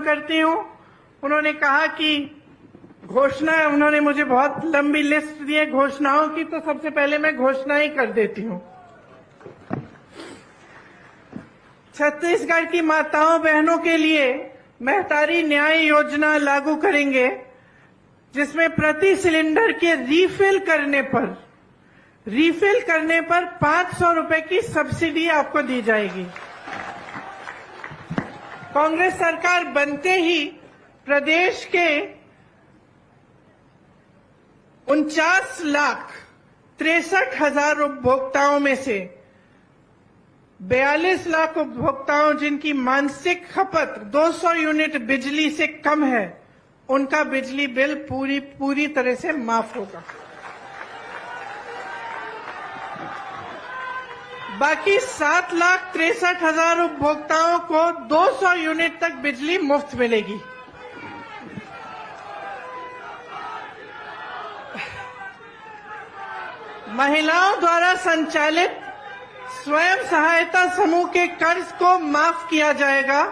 करती हूं। उन्होंने कहा कि घोषणा, उन्होंने मुझे बहुत लंबी लिस्ट दी है घोषणाओं की, तो सबसे पहले मैं घोषणा ही कर देती हूं। छत्तीसगढ़ की माताओं बहनों के लिए महतारी न्याय योजना लागू करेंगे, जिसमें प्रति सिलेंडर के रिफिल करने पर 500 रुपए की सब्सिडी आपको दी जाएगी। कांग्रेस सरकार बनते ही प्रदेश के 49,63,000 उपभोक्ताओं में से 42 लाख उपभोक्ताओं जिनकी मासिक खपत 200 यूनिट बिजली से कम है, उनका बिजली बिल पूरी तरह से माफ होगा। बाकी 7,63,000 उपभोक्ताओं को 200 यूनिट तक बिजली मुफ्त मिलेगी। महिलाओं द्वारा संचालित स्वयं सहायता समूह के कर्ज को माफ किया जाएगा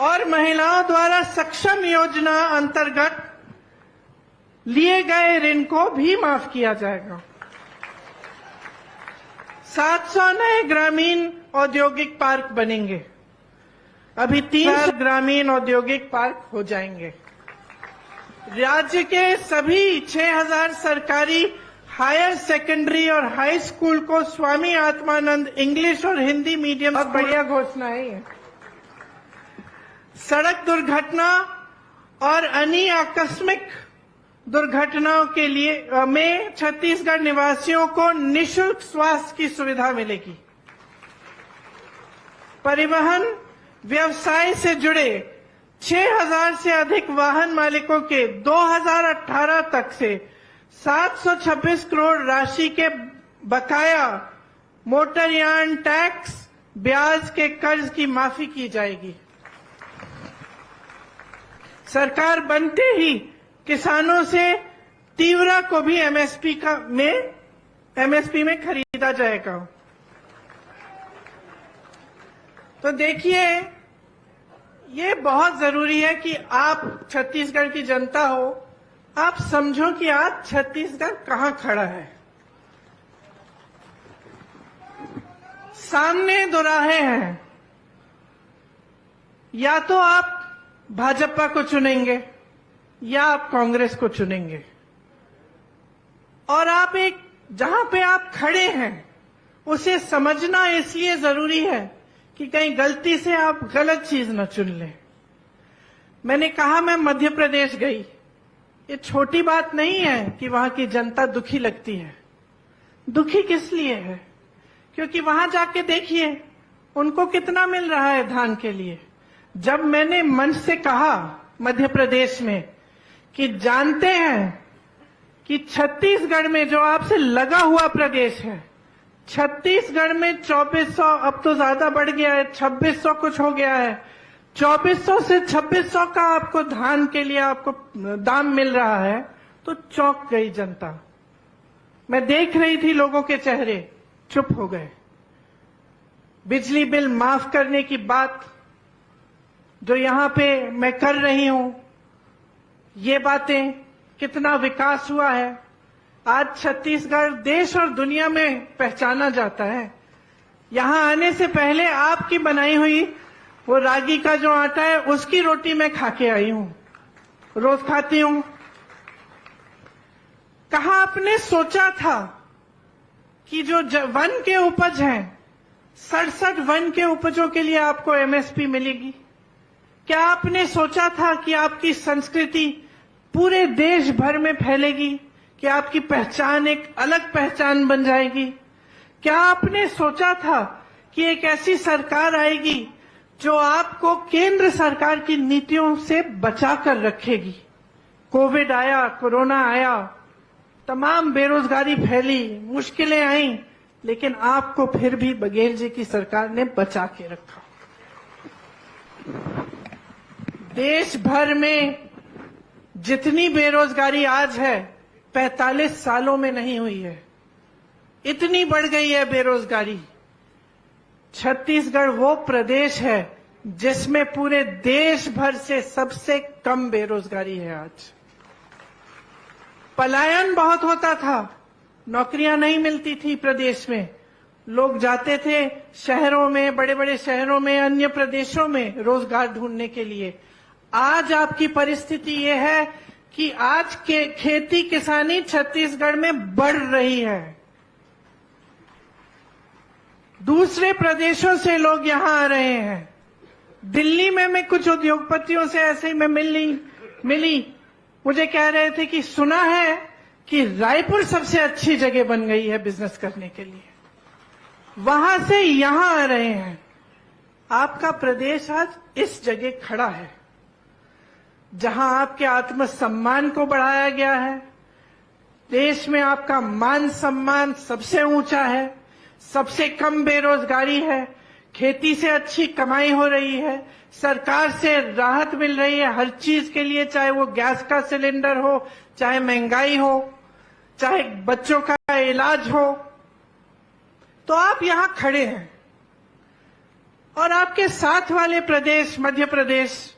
और महिलाओं द्वारा सक्षम योजना अंतर्गत लिए गए ऋण को भी माफ किया जाएगा। 700 नए ग्रामीण औद्योगिक पार्क बनेंगे। अभी 3 ग्रामीण औद्योगिक पार्क हो जाएंगे। राज्य के सभी 6,000 सरकारी हायर सेकेंडरी और हाई स्कूल को स्वामी आत्मानंद इंग्लिश और हिंदी मीडियम। बहुत बढ़िया घोषणा है ये। सड़क दुर्घटना और अन्य आकस्मिक दुर्घटनाओं के लिए में छत्तीसगढ़ निवासियों को निःशुल्क स्वास्थ्य की सुविधा मिलेगी। परिवहन व्यवसाय से जुड़े 6,000 से अधिक वाहन मालिकों के 2018 तक से 726 करोड़ राशि के बकाया मोटरयान टैक्स ब्याज के कर्ज की माफी की जाएगी। सरकार बनते ही किसानों से तीवरा को भी एमएसपी में खरीदा जाएगा। तो देखिए, ये बहुत जरूरी है कि आप छत्तीसगढ़ की जनता हो, आप समझो कि आज छत्तीसगढ़ कहां खड़ा है। सामने दोराहे हैं, या तो आप भाजपा को चुनेंगे या आप कांग्रेस को चुनेंगे। और आप जहां पे आप खड़े हैं उसे समझना इसलिए जरूरी है कि कहीं गलती से आप गलत चीज न चुन लें। मैंने कहा मैं मध्य प्रदेश गई, ये छोटी बात नहीं है कि वहां की जनता दुखी लगती है। दुखी किस लिए है? क्योंकि वहां जाके देखिए उनको कितना मिल रहा है धान के लिए। जब मैंने मंच से कहा मध्य प्रदेश में कि जानते हैं कि छत्तीसगढ़ में जो आपसे लगा हुआ प्रदेश है, छत्तीसगढ़ में 2400, अब तो ज्यादा बढ़ गया है, 2600 कुछ हो गया है, 2400 से 2600 का आपको धान के लिए आपको दाम मिल रहा है, तो चौंक गई जनता। मैं देख रही थी लोगों के चेहरे चुप हो गए। बिजली बिल माफ करने की बात जो यहां पे मैं कर रही हूं, ये बातें, कितना विकास हुआ है। आज छत्तीसगढ़ देश और दुनिया में पहचाना जाता है। यहां आने से पहले आपकी बनाई हुई वो रागी का जो आटा है उसकी रोटी मैं खा के आई हूं, रोज खाती हूं। कहा आपने सोचा था कि जो वन के उपज हैं, 67 वन के उपजों के लिए आपको एमएसपी मिलेगी? क्या आपने सोचा था कि आपकी संस्कृति पूरे देश भर में फैलेगी, कि आपकी पहचान एक अलग पहचान बन जाएगी? क्या आपने सोचा था कि एक ऐसी सरकार आएगी जो आपको केंद्र सरकार की नीतियों से बचा कर रखेगी? कोविड आया, कोरोना आया, तमाम बेरोजगारी फैली, मुश्किलें आईं, लेकिन आपको फिर भी बघेल जी की सरकार ने बचा के रखा। देश भर में जितनी बेरोजगारी आज है 45 सालों में नहीं हुई है, इतनी बढ़ गई है बेरोजगारी। छत्तीसगढ़ वो प्रदेश है जिसमें पूरे देश भर से सबसे कम बेरोजगारी है आज। पलायन बहुत होता था, नौकरियां नहीं मिलती थी प्रदेश में, लोग जाते थे शहरों में, बड़े बड़े शहरों में, अन्य प्रदेशों में रोजगार ढूंढने के लिए। आज आपकी परिस्थिति ये है कि आज के खेती किसानी छत्तीसगढ़ में बढ़ रही है। दूसरे प्रदेशों से लोग यहां आ रहे हैं। दिल्ली में मैं कुछ उद्योगपतियों से ऐसे ही मैं मिली, मुझे कह रहे थे कि सुना है कि रायपुर सबसे अच्छी जगह बन गई है बिजनेस करने के लिए, वहां से यहां आ रहे हैं। आपका प्रदेश आज इस जगह खड़ा है जहां आपके आत्मसम्मान को बढ़ाया गया है, देश में आपका मान सम्मान सबसे ऊंचा है, सबसे कम बेरोजगारी है, खेती से अच्छी कमाई हो रही है, सरकार से राहत मिल रही है हर चीज के लिए, चाहे वो गैस का सिलेंडर हो, चाहे महंगाई हो, चाहे बच्चों का इलाज हो। तो आप यहां खड़े हैं और आपके साथ वाले प्रदेश मध्य प्रदेश,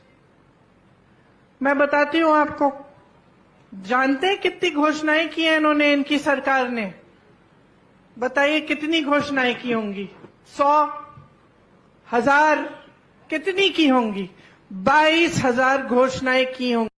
मैं बताती हूं आपको, जानते हैं कितनी घोषणाएं की हैं इन्होंने, इनकी सरकार ने? बताइए कितनी घोषणाएं की होंगी? 100, 1000, कितनी की होंगी? 22,000 घोषणाएं की होंगी।